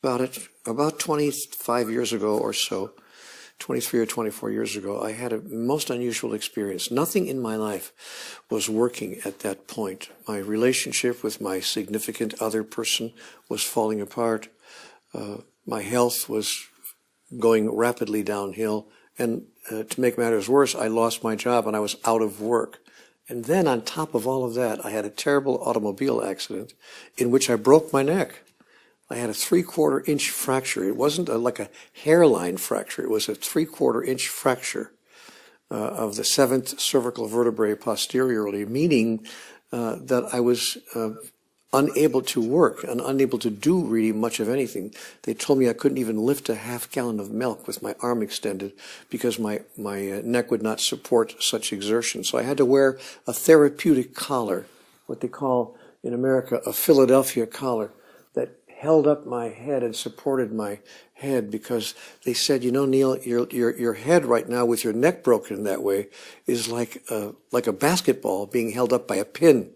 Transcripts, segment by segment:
About 25 years ago or so, 23 or 24 years ago, I had a most unusual experience. Nothing in my life was working at that point. My relationship with my significant other person was falling apart. My health was going rapidly downhill. And to make matters worse, I lost my job and I was out of work. And then on top of all of that, I had a terrible automobile accident in which I broke my neck. I had a 3/4 inch fracture. It wasn't like a hairline fracture. It was a 3/4 inch fracture of the 7th cervical vertebrae posteriorly, meaning that I was unable to work and unable to do really much of anything. They told me I couldn't even lift a half gallon of milk with my arm extended because my neck would not support such exertion. So I had to wear a therapeutic collar, what they call in America a Philadelphia collar, that held up my head and supported my head, because they said, you know, Neil, your head right now with your neck broken that way is like a basketball being held up by a pin.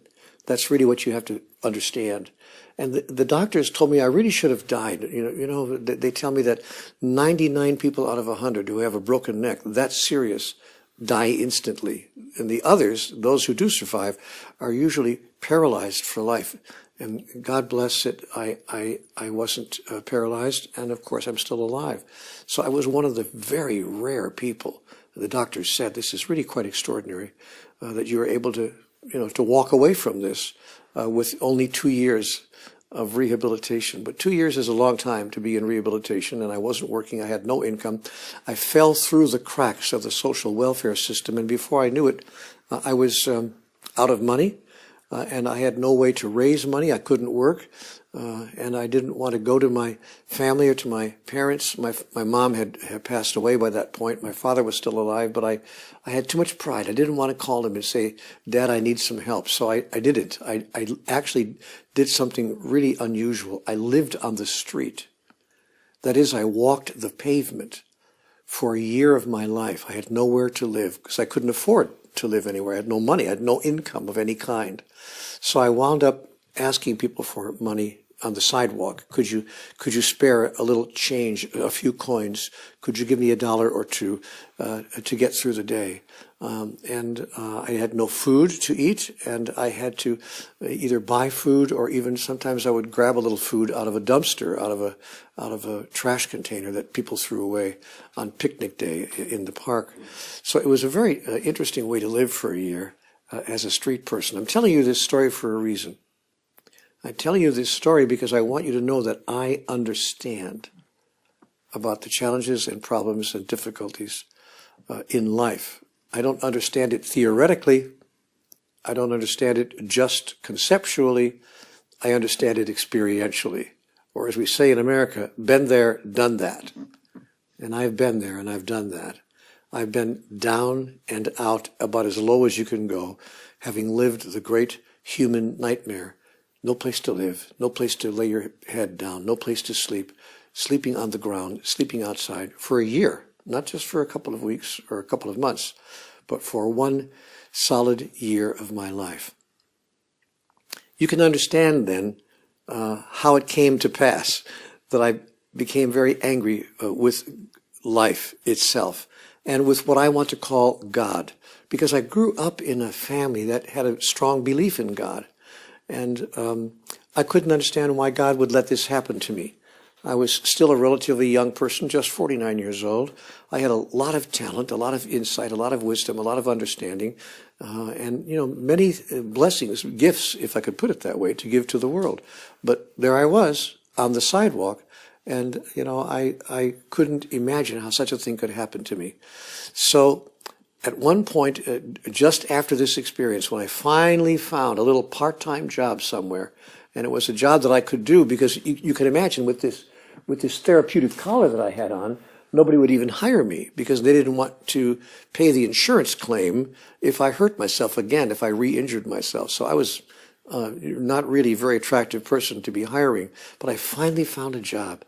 That's really what you have to understand. And the doctors told me I really should have died. You know, they tell me that 99 people out of 100 who have a broken neck, that's serious, die instantly. And the others, those who do survive, are usually paralyzed for life. And God bless it, I wasn't paralyzed, and of course I'm still alive. So I was one of the very rare people. The doctors said, this is really quite extraordinary, that you were able to, to walk away from this with only 2 years of rehabilitation. But 2 years is a long time to be in rehabilitation, and I wasn't working. I had no income. I fell through the cracks of the social welfare system, and before I knew it, I was out of money. And I had no way to raise money. I couldn't work, and I didn't want to go to my family or to my parents. My mom had passed away by that point. My father was still alive, but I had too much pride. I didn't want to call him and say, Dad, I need some help. So I didn't. I actually did something really unusual. I lived on the street. That is, I walked the pavement for a year of my life. I had nowhere to live because I couldn't afford to live anywhere. I had no money. I had no income of any kind. So I wound up asking people for money on the sidewalk. Could you spare a little change, a few coins? Could you give me $1 or $2 to get through the day? And I had no food to eat, and I had to either buy food, or even sometimes I would grab a little food out of a dumpster, out of a trash container that people threw away on picnic day in the park. So it was a very interesting way to live for a year as a street person. I'm telling you this story for a reason. I tell you this story because I want you to know that I understand about the challenges and problems and difficulties in life. I don't understand it theoretically. I don't understand it just conceptually. I understand it experientially. Or as we say in America, been there, done that. And I've been there and I've done that. I've been down and out, about as low as you can go, having lived the great human nightmare. No place to live, no place to lay your head down, no place to sleep, sleeping on the ground, sleeping outside for a year, not just for a couple of weeks or a couple of months, but for one solid year of my life. You can understand then how it came to pass that I became very angry with life itself and with what I want to call God, because I grew up in a family that had a strong belief in God. And I couldn't understand why God would let this happen to me. I was still a relatively young person, just 49 years old. I had a lot of talent, a lot of insight, a lot of wisdom, a lot of understanding, and, many blessings, gifts, if I could put it that way, to give to the world. But there I was on the sidewalk, and, I couldn't imagine how such a thing could happen to me. So at one point, just after this experience, when I finally found a little part-time job somewhere, and it was a job that I could do, because you can imagine with this therapeutic collar that I had on, nobody would even hire me because they didn't want to pay the insurance claim if I hurt myself again, if I re-injured myself. So I was not really a very attractive person to be hiring, but I finally found a job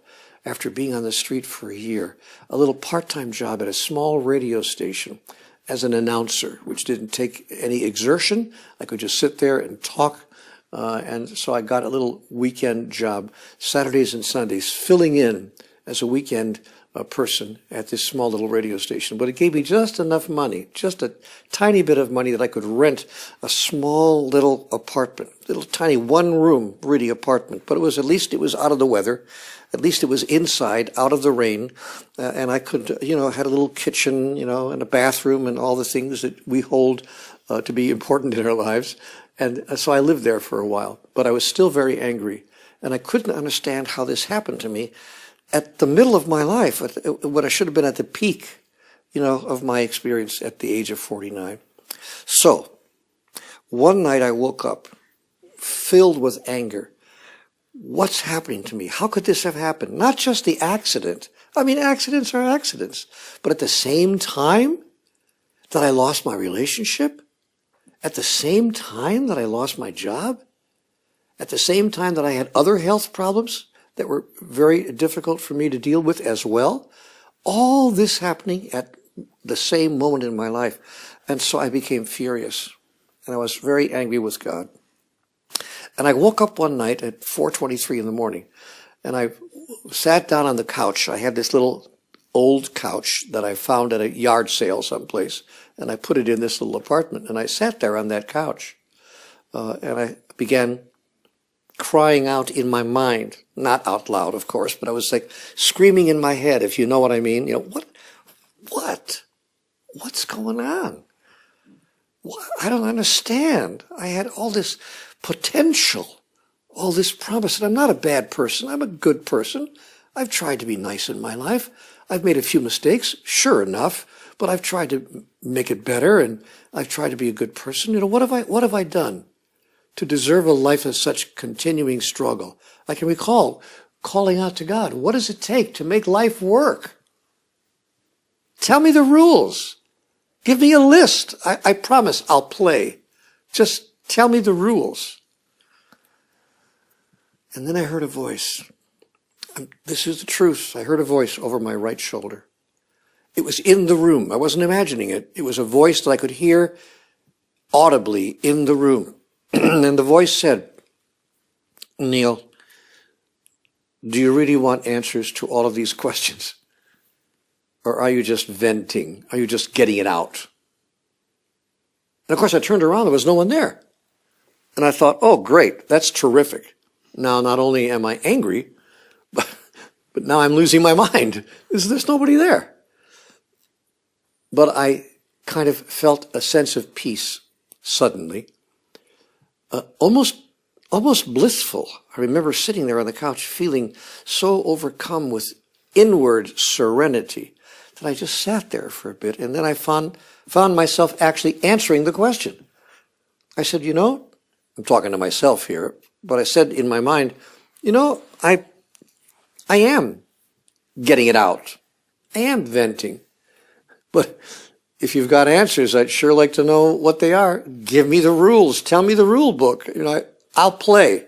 after being on the street for a year, a little part-time job at a small radio station as an announcer, which didn't take any exertion. I could just sit there and talk And so I got a little weekend job, Saturdays and Sundays, filling in as a weekend person at this small little radio station. But it gave me just enough money, just a tiny bit of money that I could rent a small little apartment, little tiny one-room, really apartment. But at least it was out of the weather. At least it was inside, out of the rain. And I could, had a little kitchen, and a bathroom and all the things that we hold to be important in our lives. And so I lived there for a while, but I was still very angry. And I couldn't understand how this happened to me at the middle of my life, when I should have been at the peak, of my experience at the age of 49. So one night I woke up filled with anger. What's happening to me? How could this have happened? Not just the accident. I mean, accidents are accidents. But at the same time that I lost my relationship, at the same time that I lost my job, at the same time that I had other health problems that were very difficult for me to deal with as well, all this happening at the same moment in my life. And so I became furious, and I was very angry with God. And I woke up one night at 4:23 in the morning, and I sat down on the couch. I had this little old couch that I found at a yard sale someplace, and I put it in this little apartment, and I sat there on that couch, and I began crying out in my mind, not out loud, of course, but I was like screaming in my head, if you know what I mean. What's going on? I don't understand. I had all this potential, all this promise, and I'm not a bad person. I'm a good person. I've tried to be nice in my life. I've made a few mistakes, sure enough, but I've tried to make it better, and I've tried to be a good person. What have I done to deserve a life of such continuing struggle? I can recall calling out to God, what does it take to make life work? Tell me the rules. Give me a list. I promise I'll play. Just tell me the rules. And then I heard a voice. This is the truth. I heard a voice over my right shoulder. It was in the room. I wasn't imagining it. It was a voice that I could hear audibly in the room. And the voice said, Neil, do you really want answers to all of these questions? Or are you just venting? Are you just getting it out? And of course I turned around, there was no one there. And I thought, oh great, that's terrific. Now not only am I angry, but now I'm losing my mind. There's nobody there. But I kind of felt a sense of peace suddenly. Almost blissful. I remember sitting there on the couch feeling so overcome with inward serenity that I just sat there for a bit, and then I found myself actually answering the question. I said, I'm talking to myself here, but I said in my mind, I am getting it out. I am venting. But if you've got answers, I'd sure like to know what they are. Give me the rules. Tell me the rule book. I'll play.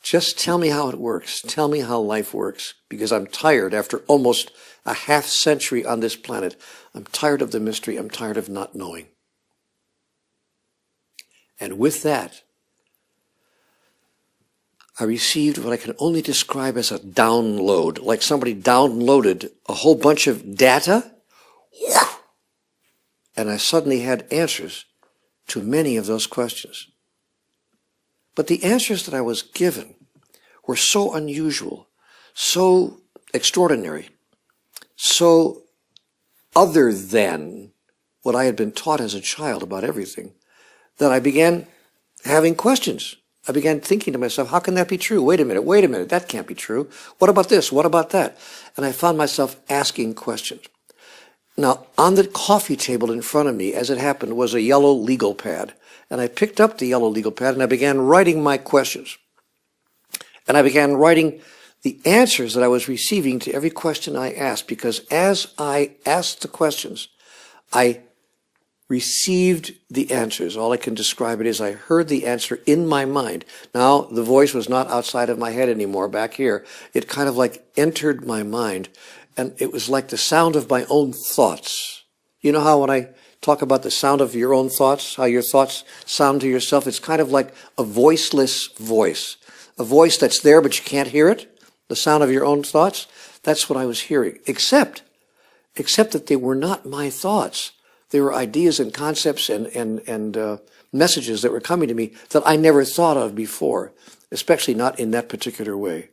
Just tell me how it works. Tell me how life works. Because I'm tired after almost a half century on this planet. I'm tired of the mystery. I'm tired of not knowing. And with that, I received what I can only describe as a download. Like somebody downloaded a whole bunch of data. And I suddenly had answers to many of those questions. But the answers that I was given were so unusual, so extraordinary, so other than what I had been taught as a child about everything, that I began having questions. I began thinking to myself, how can that be true? Wait a minute, that can't be true. What about this? What about that? And I found myself asking questions. Now, on the coffee table in front of me, as it happened, was a yellow legal pad. And I picked up the yellow legal pad and I began writing my questions. And I began writing the answers that I was receiving to every question I asked, because as I asked the questions, I received the answers. All I can describe it is I heard the answer in my mind. Now, the voice was not outside of my head anymore, back here. It kind of like entered my mind. And it was like the sound of my own thoughts. You know how when I talk about the sound of your own thoughts, how your thoughts sound to yourself. It's kind of like a voiceless voice, a voice that's there but you can't hear it, the sound of your own thoughts. That's what I was hearing, except that they were not my thoughts. They were ideas and concepts and messages that were coming to me that I never thought of before, especially not in that particular way.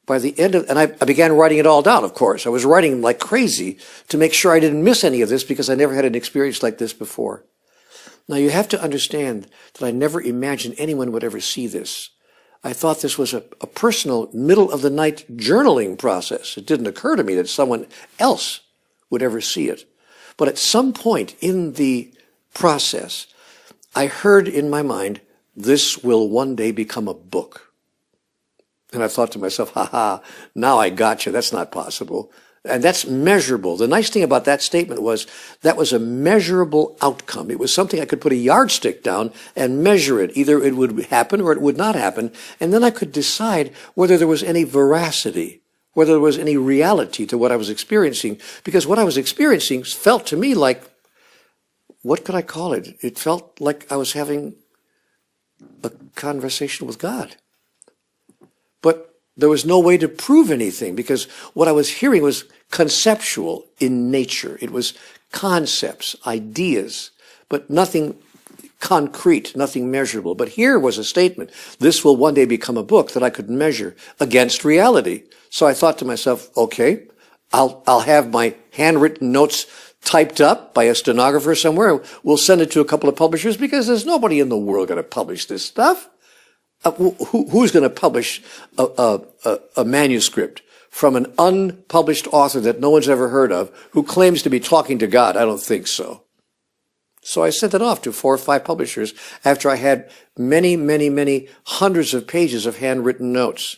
By the end of, and I began writing it all down, of course. I was writing like crazy to make sure I didn't miss any of this because I never had an experience like this before. Now you have to understand that I never imagined anyone would ever see this. I thought this was a personal, middle-of-the-night journaling process. It didn't occur to me that someone else would ever see it. But at some point in the process, I heard in my mind, this will one day become a book. And I thought to myself, now I got you. That's not possible. And that's measurable. The nice thing about that statement was that was a measurable outcome. It was something I could put a yardstick down and measure it. Either it would happen or it would not happen. And then I could decide whether there was any veracity, whether there was any reality to what I was experiencing. Because what I was experiencing felt to me like, what could I call it? It felt like I was having a conversation with God. But there was no way to prove anything because what I was hearing was conceptual in nature. It was concepts, ideas, but nothing concrete, nothing measurable. But here was a statement. This will one day become a book that I could measure against reality. So I thought to myself, okay, I'll have my handwritten notes typed up by a stenographer somewhere. We'll send it to a couple of publishers because there's nobody in the world going to publish this stuff. Who's going to publish a manuscript from an unpublished author that no one's ever heard of who claims to be talking to God? I don't think so. So I sent it off to 4 or 5 publishers after I had many hundreds of pages of handwritten notes.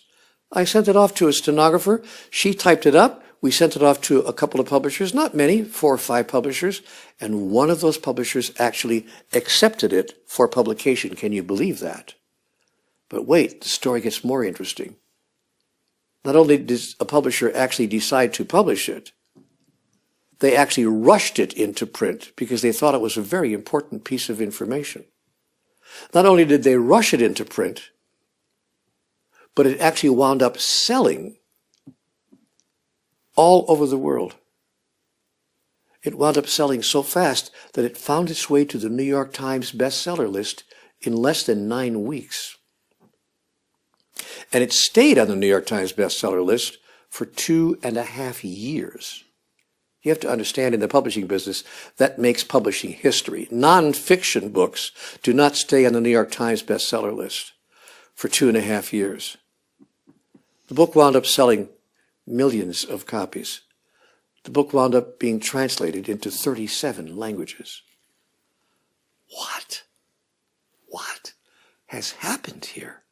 I sent it off to a stenographer. She typed it up. We sent it off to a couple of publishers, not many, 4 or 5 publishers, and one of those publishers actually accepted it for publication. Can you believe that? But wait, the story gets more interesting. Not only did a publisher actually decide to publish it, they actually rushed it into print because they thought it was a very important piece of information. Not only did they rush it into print, but it actually wound up selling all over the world. It wound up selling so fast that it found its way to the New York Times bestseller list in less than 9 weeks. And it stayed on the New York Times bestseller list for 2.5 years. You have to understand in the publishing business, that makes publishing history. Non-fiction books do not stay on the New York Times bestseller list for 2.5 years. The book wound up selling millions of copies. The book wound up being translated into 37 languages. What has happened here?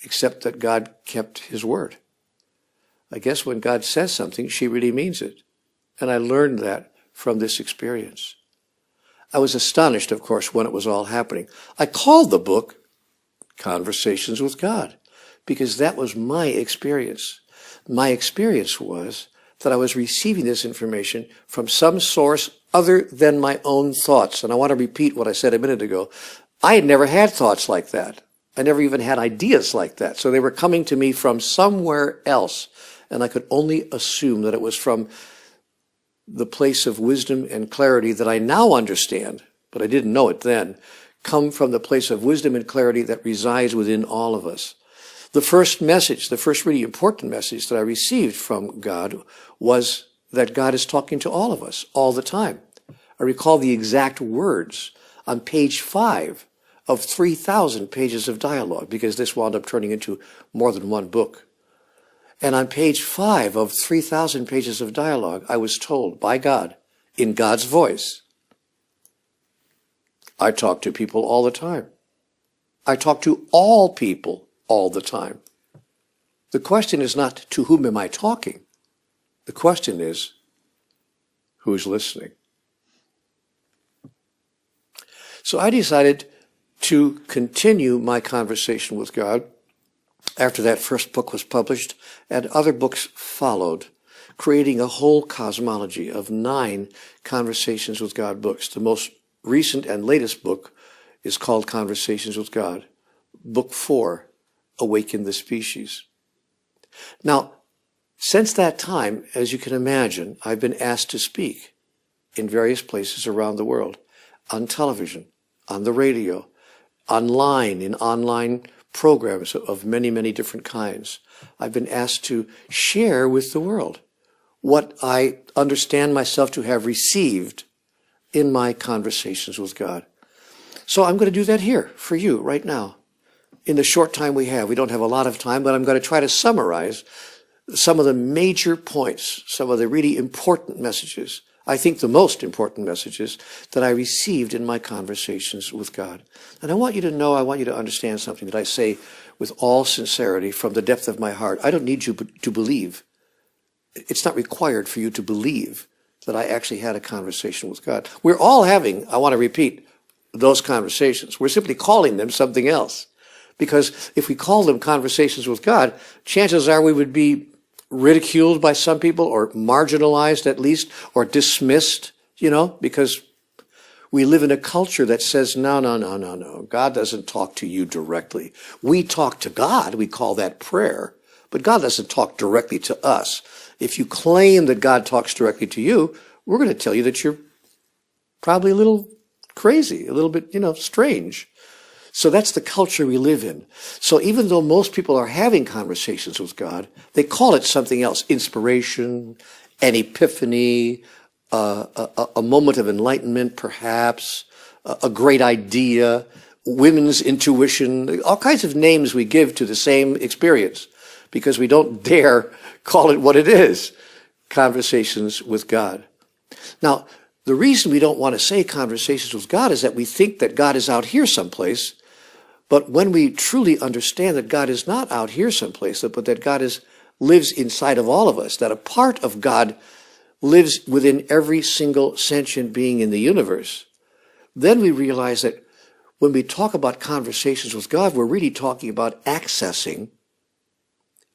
Except that God kept his word. I guess when God says something, she really means it. And I learned that from this experience. I was astonished, of course, when it was all happening. I called the book Conversations with God because that was my experience. My experience was that I was receiving this information from some source other than my own thoughts. And I want to repeat what I said a minute ago. I had never had thoughts like that. I never even had ideas like that. So they were coming to me from somewhere else. And I could only assume that it was from the place of wisdom and clarity that I now understand, but I didn't know it then, come from the place of wisdom and clarity that resides within all of us. The first message, the first really important message that I received from God was that God is talking to all of us all the time. I recall the exact words on page 5 of 3,000 pages of dialogue, because this wound up turning into more than one book. And on page 5 of 3,000 pages of dialogue, I was told by God, in God's voice, I talk to people all the time. I talk to all people all the time. The question is not to whom am I talking? The question is, who's listening? So I decided to continue my conversation with God after that first book was published, and other books followed. creating a whole cosmology of 9 Conversations with God books. The most recent and latest book is called Conversations with God. Book 4, Awaken the Species. Now, since that time, as you can imagine, I've been asked to speak in various places around the world, on television, on the radio, online, in online programs of many, many different kinds. I've been asked to share with the world what I understand myself to have received in my conversations with God. So I'm going to do that here for you right now. In the short time we have, we don't have a lot of time, but I'm going to try to summarize some of the major points, some of the really important messages, I think the most important messages that I received in my conversations with God. And I want you to know, I want you to understand something that I say with all sincerity from the depth of my heart. I don't need you to believe. It's not required for you to believe that I actually had a conversation with God. We're all having, I want to repeat, those conversations. We're simply calling them something else. Because if we call them conversations with God, chances are we would be ridiculed by some people, or marginalized at least, or dismissed, because we live in a culture that says, no. God doesn't talk to you directly. We talk to God. We call that prayer. But God doesn't talk directly to us. If you claim that God talks directly to you, we're going to tell you that you're probably a little crazy, a little bit, strange. So that's the culture we live in. So even though most people are having conversations with God, they call it something else: inspiration, an epiphany, a moment of enlightenment, perhaps, a great idea, women's intuition, all kinds of names we give to the same experience because we don't dare call it what it is: conversations with God. Now, the reason we don't want to say conversations with God is that we think that God is out here someplace. But when we truly understand that God is not out here someplace, but that God lives inside of all of us, that a part of God lives within every single sentient being in the universe, then we realize that when we talk about conversations with God, we're really talking about accessing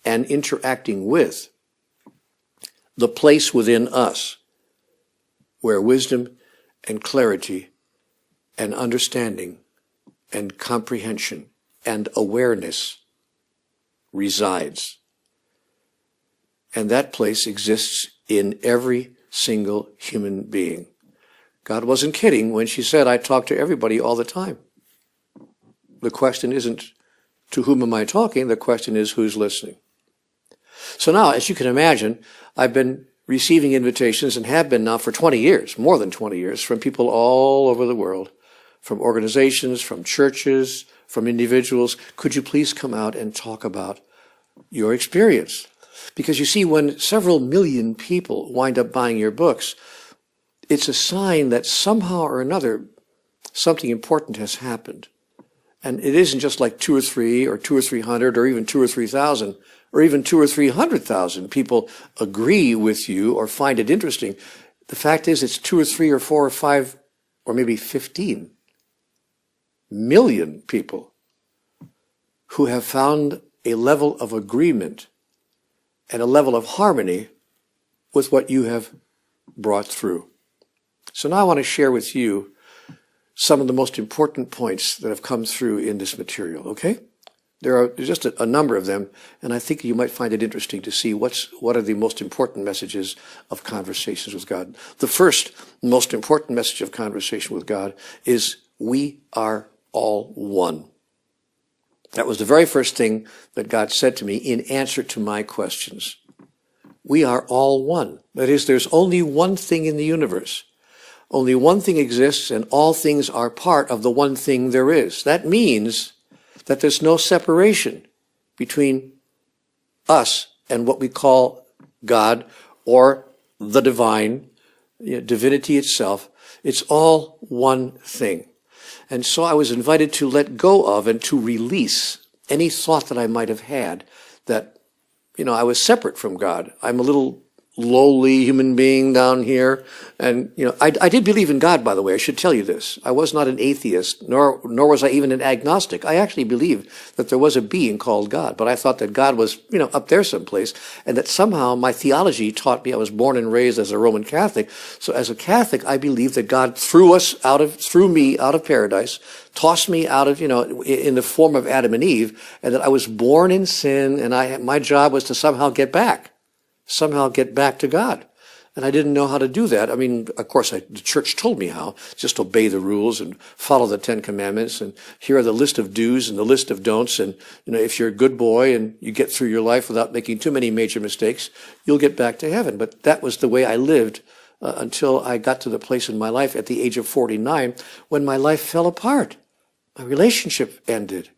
and interacting with the place within us where wisdom and clarity and understanding and comprehension and awareness resides. And that place exists in every single human being. God wasn't kidding when she said, I talk to everybody all the time. The question isn't, to whom am I talking? The question is, who's listening? So now, as you can imagine, I've been receiving invitations, and have been now for 20 years, more than 20 years, from people all over the world, from organizations, from churches, from individuals. Could you please come out and talk about your experience? Because you see, when several million people wind up buying your books, it's a sign that somehow or another something important has happened. And it isn't just like 2 or 3 or 2 or 300 or even 2 or 3,000 or even 2 or 300,000 people agree with you or find it interesting. The fact is, it's 2 or 3 or 4 or 5 or maybe 15 million people who have found a level of agreement and a level of harmony with what you have brought through. So now I want to share with you some of the most important points that have come through in this material, okay? There's just a number of them, and I think you might find it interesting to see what are the most important messages of conversations with God. The first most important message of conversation with God is, we are all one. That was the very first thing that God said to me in answer to my questions. We are all one. That is, there's only one thing in the universe. Only one thing exists, and all things are part of the one thing there is. That means that there's no separation between us and what we call God or the divine, divinity itself. It's all one thing. And so I was invited to let go of and to release any thought that I might have had that, I was separate from God. I'm a little lowly human being down here. And, I did believe in God, by the way. I should tell you this. I was not an atheist, nor was I even an agnostic. I actually believed that there was a being called God, but I thought that God was, up there someplace, and that somehow my theology taught me. I was born and raised as a Roman Catholic. So as a Catholic, I believed that God threw me out of paradise, tossed me out of, in the form of Adam and Eve, and that I was born in sin, and my job was to somehow get back to God. And I didn't know how to do that. I mean, of course, the church told me how. Just obey the rules and follow the 10 Commandments. And here are the list of do's and the list of don'ts. And, if you're a good boy and you get through your life without making too many major mistakes, you'll get back to heaven. But that was the way I lived until I got to the place in my life at the age of 49 when my life fell apart. My relationship ended.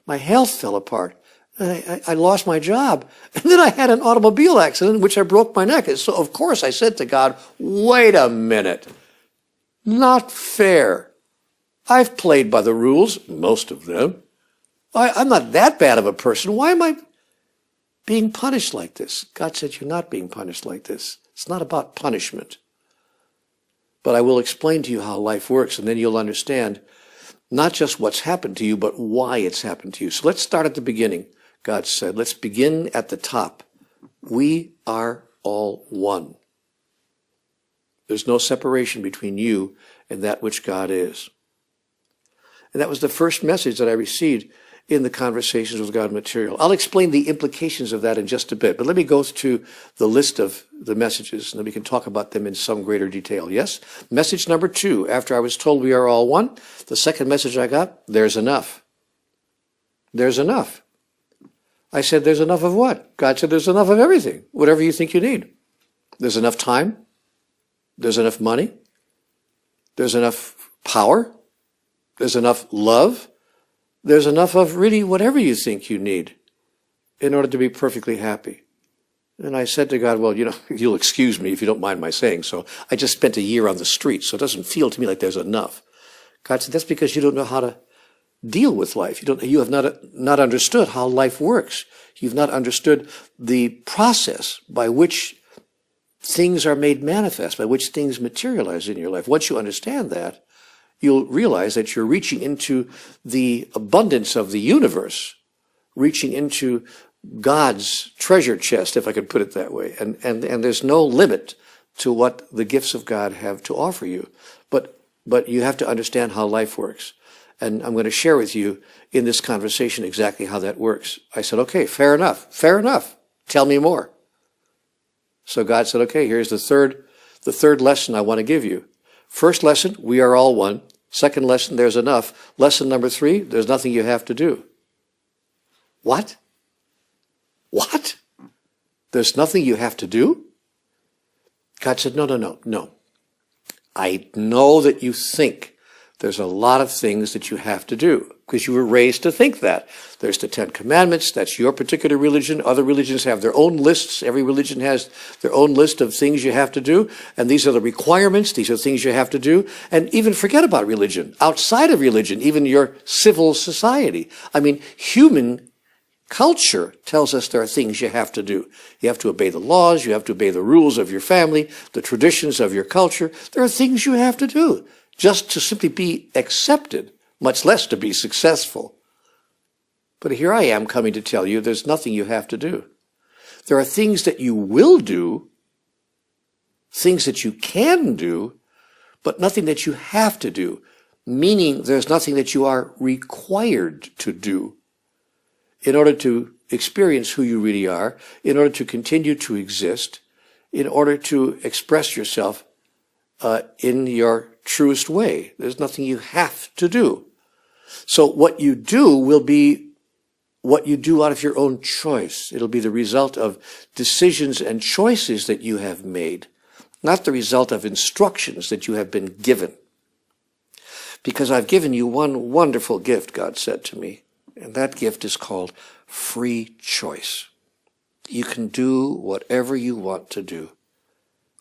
My health fell apart. I lost my job. And then I had an automobile accident in which I broke my neck. So, of course, I said to God, wait a minute. Not fair. I've played by the rules, most of them. I'm not that bad of a person. Why am I being punished like this? God said, you're not being punished like this. It's not about punishment. But I will explain to you how life works, and then you'll understand not just what's happened to you, but why it's happened to you. So let's start at the beginning. God said, let's begin at the top. We are all one. There's no separation between you and that which God is. And that was the first message that I received in the Conversations with God material. I'll explain the implications of that in just a bit, but let me go to the list of the messages, and then we can talk about them in some greater detail. Yes? Message number 2, after I was told we are all one, the second message I got, there's enough. There's enough. I said, there's enough of what? God said, there's enough of everything, whatever you think you need. There's enough time. There's enough money. There's enough power. There's enough love. There's enough of really whatever you think you need in order to be perfectly happy. And I said to God, well, you'll excuse me if you don't mind my saying so. I just spent a year on the street, so it doesn't feel to me like there's enough. God said, that's because you don't know how to deal with life. You have not understood how life works. You've not understood the process by which things are made manifest, by which things materialize in your life. Once you understand that, you'll realize that you're reaching into the abundance of the universe, reaching into God's treasure chest, if I could put it that way. And there's no limit to what the gifts of God have to offer you. But you have to understand how life works. And I'm going to share with you in this conversation exactly how that works. I said, okay, fair enough. Tell me more. So God said, okay, here's the third lesson I want to give you. First lesson, we are all one. Second lesson, there's enough. Lesson number 3, there's nothing you have to do. What? What? There's nothing you have to do? God said, no. I know that you think there's a lot of things that you have to do because you were raised to think that. There's the 10 Commandments. That's your particular religion. Other religions have their own lists. Every religion has their own list of things you have to do. And these are the requirements. These are things you have to do. And even forget about religion. Outside of religion, even your civil society. I mean, human culture tells us there are things you have to do. You have to obey the laws. You have to obey the rules of your family, the traditions of your culture. There are things you have to do just to simply be accepted, much less to be successful. But here I am coming to tell you there's nothing you have to do. There are things that you will do, things that you can do, but nothing that you have to do, meaning there's nothing that you are required to do in order to experience who you really are, in order to continue to exist, in order to express yourself in your truest way. There's nothing you have to do. So what you do will be what you do out of your own choice. It'll be the result of decisions and choices that you have made, not the result of instructions that you have been given. Because I've given you one wonderful gift, God said to me, and that gift is called free choice. You can do whatever you want to do.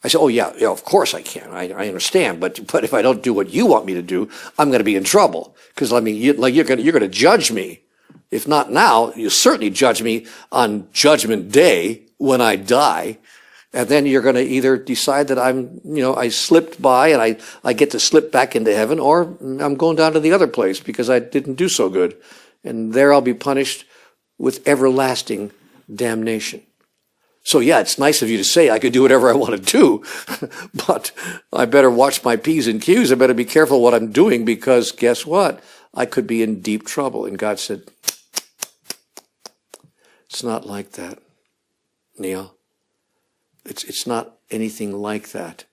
I said, oh, yeah, of course I can. I understand. But if I don't do what you want me to do, I'm going to be in trouble. Because, I mean, you're going to judge me. If not now, you certainly judge me on Judgment Day when I die. And then you're going to either decide that I slipped by and I get to slip back into heaven, or I'm going down to the other place because I didn't do so good. And there I'll be punished with everlasting damnation. So yeah, it's nice of you to say I could do whatever I want to do, but I better watch my P's and Q's. I better be careful what I'm doing, because guess what? I could be in deep trouble. And God said, it's not like that, Neil. It's not anything like that.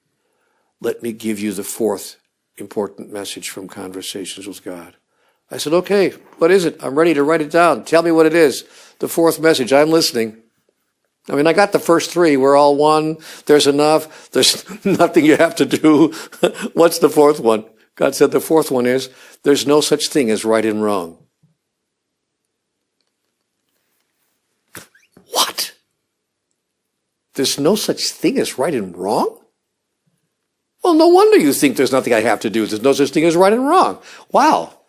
Let me give you the fourth important message from Conversations with God. I said, okay, what is it? I'm ready to write it down. Tell me what it is. The fourth message. I'm listening. I mean, I got the first three. We're all one. There's enough. There's nothing you have to do. What's the fourth one? God said the fourth one is, there's no such thing as right and wrong. What? There's no such thing as right and wrong? Well, no wonder you think there's nothing I have to do. There's no such thing as right and wrong. Wow.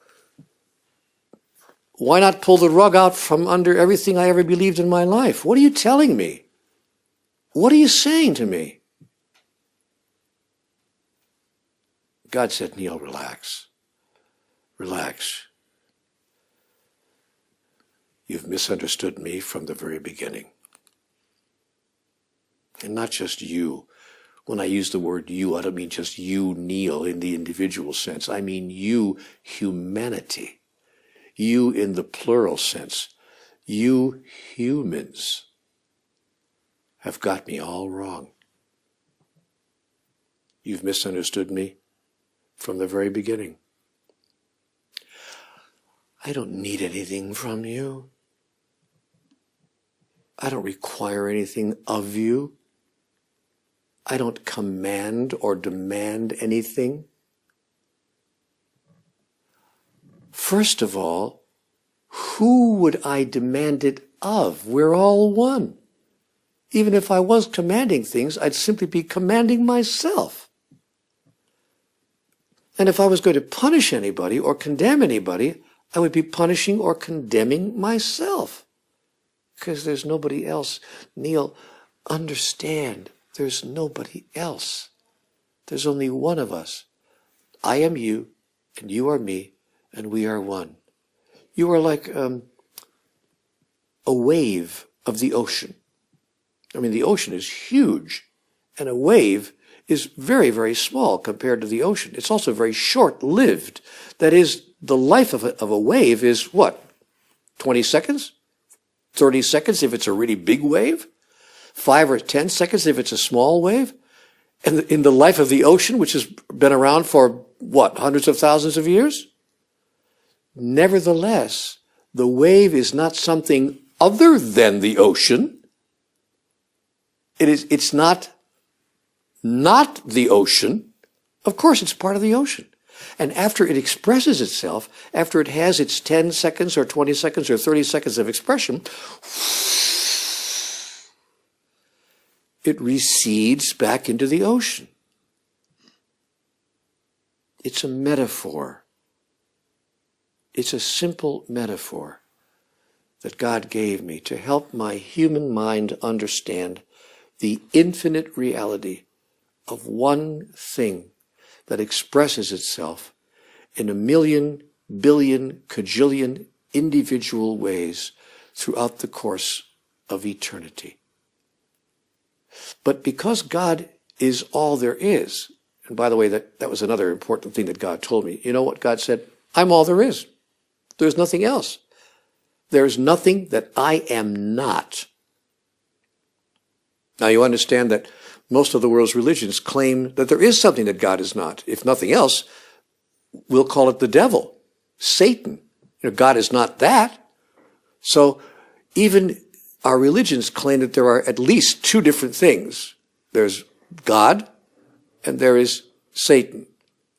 Why not pull the rug out from under everything I ever believed in my life? What are you telling me? What are you saying to me? God said, Neil, relax. Relax. You've misunderstood me from the very beginning. And not just you. When I use the word you, I don't mean just you, Neil, in the individual sense. I mean you, humanity. You in the plural sense. You humans have got me all wrong. You've misunderstood me from the very beginning. I don't need anything from you. I don't require anything of you. I don't command or demand anything. First of all, who would I demand it of? We're all one. Even if I was commanding things, I'd simply be commanding myself. And if I was going to punish anybody or condemn anybody, I would be punishing or condemning myself. Because there's nobody else. Neil, understand, there's nobody else. There's only one of us. I am you, and you are me, and we are one. You are like a wave of the ocean. I mean, the ocean is huge, and a wave is very, very small compared to the ocean. It's also very short-lived. That is, the life of a wave is what? 20 seconds? 30 seconds if it's a really big wave? 5 or 10 seconds if it's a small wave? And in the life of the ocean, which has been around for, what, hundreds of thousands of years? Nevertheless, the wave is not something other than the ocean. It's not the ocean. Of course, it's part of the ocean. And after it expresses itself, after it has its 10 seconds or 20 seconds or 30 seconds of expression, it recedes back into the ocean. It's a metaphor. It's a simple metaphor that God gave me to help my human mind understand the infinite reality of one thing that expresses itself in a million, billion, cajillion individual ways throughout the course of eternity. But because God is all there is, and by the way, that was another important thing that God told me. You know what God said? I'm all there is. There's nothing else. There's nothing that I am not. Now you understand that most of the world's religions claim that there is something that God is not. If nothing else, we'll call it the devil, Satan. You know, God is not that. So even our religions claim that there are at least two different things. There's God and there is Satan,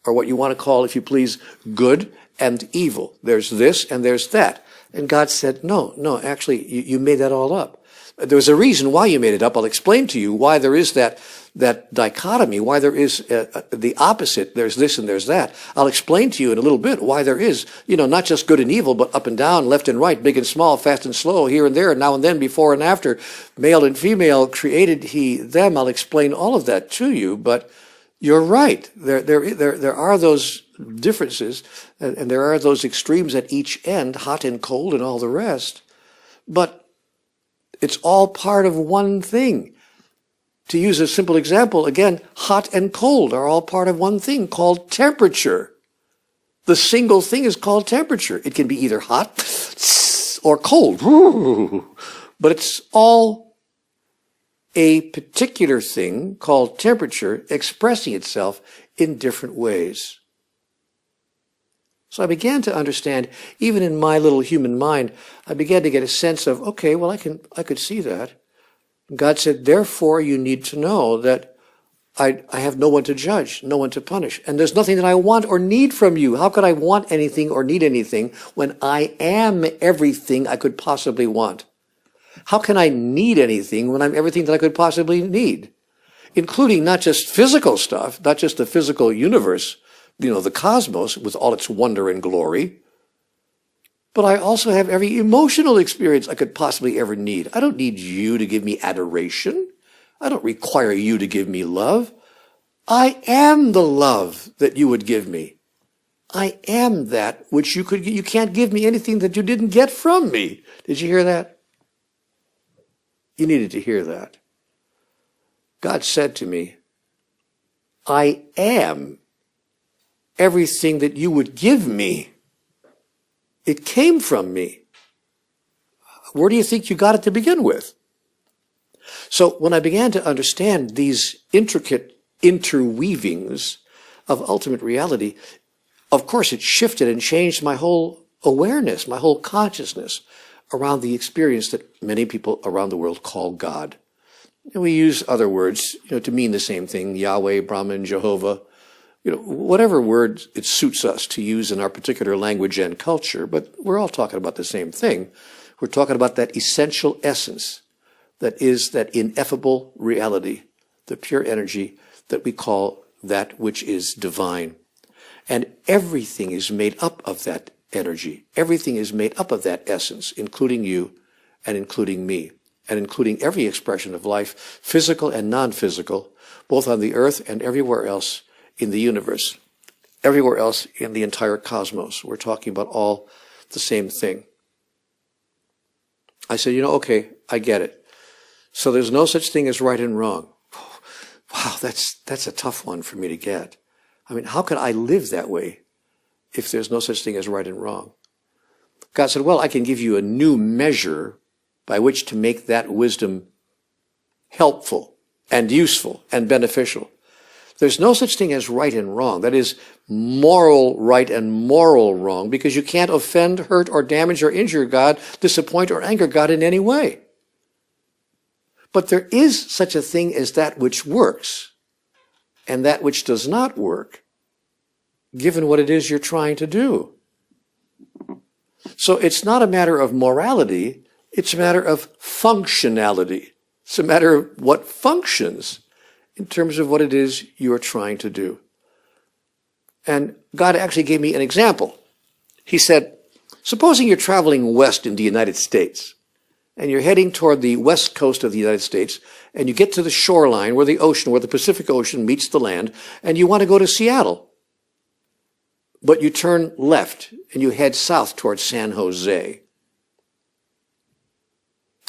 or what you want to call, if you please, good and evil. There's this and there's that. And God said, no, actually, you made that all up. There was a reason why you made it up. I'll explain to you why there is that dichotomy, why there is the opposite. There's this and there's that. I'll explain to you in a little bit why there is, not just good and evil, but up and down, left and right, big and small, fast and slow, here and there, now and then, before and after, male and female, created he them. I'll explain all of that to you, but you're right. There are those differences, and there are those extremes at each end, hot and cold and all the rest. But it's all part of one thing. To use a simple example, again, hot and cold are all part of one thing called temperature. The single thing is called temperature. It can be either hot or cold, but it's all a particular thing called temperature expressing itself in different ways. So I began to understand, even in my little human mind, I began to get a sense of, okay, well, I could see that. God said, therefore, you need to know that I have no one to judge, no one to punish. And there's nothing that I want or need from you. How could I want anything or need anything when I am everything I could possibly want? How can I need anything when I'm everything that I could possibly need? Including not just physical stuff, not just the physical universe, the cosmos with all its wonder and glory, but I also have every emotional experience I could possibly ever need. I don't need you to give me adoration. I don't require you to give me love. I am the love that you would give me. I am that which you can't give me anything that you didn't get from me. Did you hear that? You needed to hear that. God said to me, I am everything that you would give me. It came from me. Where do you think you got it to begin with? So when I began to understand these intricate interweavings of ultimate reality, of course it shifted and changed my whole awareness, my whole consciousness around the experience that many people around the world call God. And we use other words, to mean the same thing, Yahweh, Brahman, Jehovah, whatever word it suits us to use in our particular language and culture, but we're all talking about the same thing. We're talking about that essential essence that is that ineffable reality, the pure energy that we call that which is divine. And everything is made up of that energy. Everything is made up of that essence, including you and including me, and including every expression of life, physical and non-physical, both on the earth and everywhere else in the universe, everywhere else in the entire cosmos. We're talking about all the same thing. I said, okay, I get it. So there's no such thing as right and wrong. Wow, that's a tough one for me to get. I mean, how could I live that way if there's no such thing as right and wrong? God said, well, I can give you a new measure by which to make that wisdom helpful and useful and beneficial. There's no such thing as right and wrong. That is moral right and moral wrong, because you can't offend, hurt, or damage or injure God, disappoint or anger God in any way. But there is such a thing as that which works and that which does not work, given what it is you're trying to do. So it's not a matter of morality, it's a matter of functionality. It's a matter of what functions in terms of what it is you are trying to do. And God actually gave me an example. He said, supposing you're traveling west in the United States, and you're heading toward the west coast of the United States, and you get to the shoreline where the Pacific Ocean meets the land, and you want to go to Seattle. But you turn left, and you head south towards San Jose.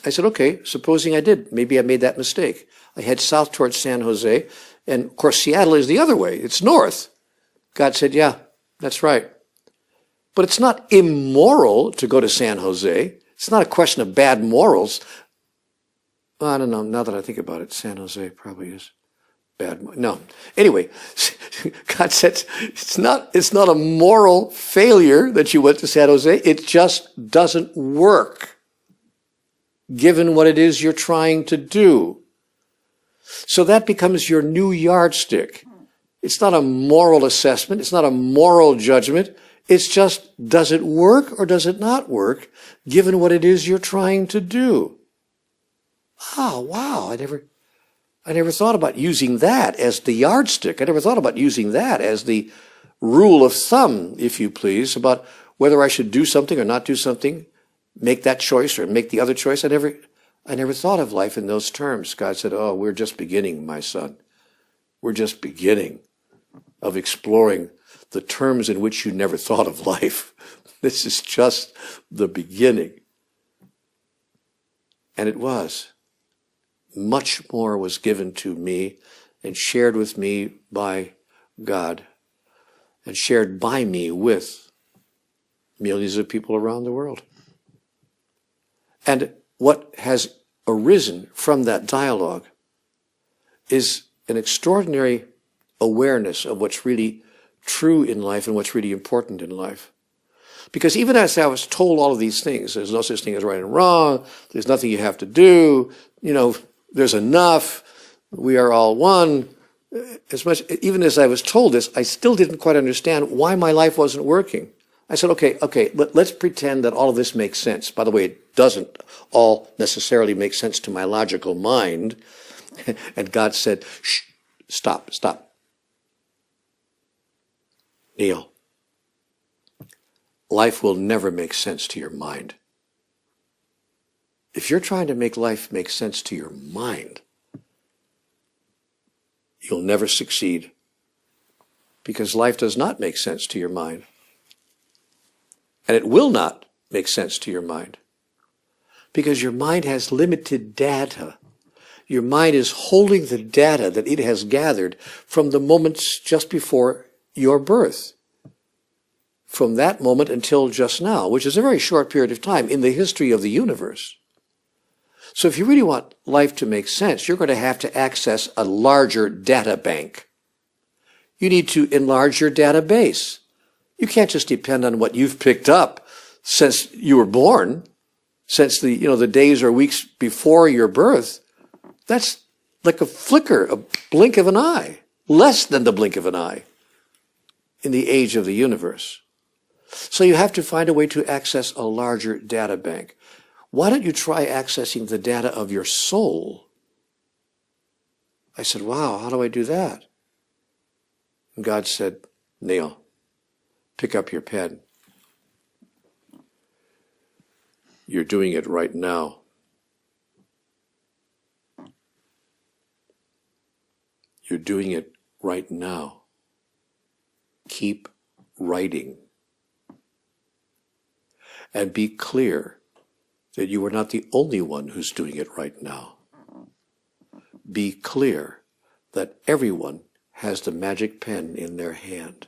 I said, okay, supposing I did. Maybe I made that mistake. I head south towards San Jose, and of course Seattle is the other way. It's north. God said, yeah, that's right. But it's not immoral to go to San Jose. It's not a question of bad morals. Well, I don't know. Now that I think about it, San Jose probably is bad. No. Anyway, God said it's not a moral failure that you went to San Jose. It just doesn't work, given what it is you're trying to do. So that becomes your new yardstick. It's not a moral assessment. It's not a moral judgment. It's just, does it work or does it not work, given what it is you're trying to do? Oh, wow, I never thought about using that as the yardstick. I never thought about using that as the rule of thumb, if you please, about whether I should do something or not do something, make that choice or make the other choice. I never thought of life in those terms. God said, oh, we're just beginning, my son. We're just beginning of exploring the terms in which you never thought of life. This is just the beginning. And it was. Much more was given to me and shared with me by God and shared by me with millions of people around the world. And what has arisen from that dialogue is an extraordinary awareness of what's really true in life and what's really important in life. Because even as I was told all of these things, there's no such thing as right and wrong, there's nothing you have to do, there's enough, we are all one. Even as I was told this, I still didn't quite understand why my life wasn't working. I said, okay, let's pretend that all of this makes sense. By the way, it doesn't all necessarily make sense to my logical mind. And God said, shh, stop. Neil, life will never make sense to your mind. If you're trying to make life make sense to your mind, you'll never succeed, because life does not make sense to your mind. And it will not make sense to your mind, because your mind has limited data. Your mind is holding the data that it has gathered from the moments just before your birth. From that moment until just now, which is a very short period of time in the history of the universe. So if you really want life to make sense, you're going to have to access a larger data bank. You need to enlarge your database. You can't just depend on what you've picked up since you were born, since the days or weeks before your birth. That's like a flicker, a blink of an eye, less than the blink of an eye in the age of the universe. So you have to find a way to access a larger data bank. Why don't you try accessing the data of your soul? I said, wow, how do I do that? And God said, Neil, pick up your pen. You're doing it right now. You're doing it right now. Keep writing. And be clear that you are not the only one who's doing it right now. Be clear that everyone has the magic pen in their hand.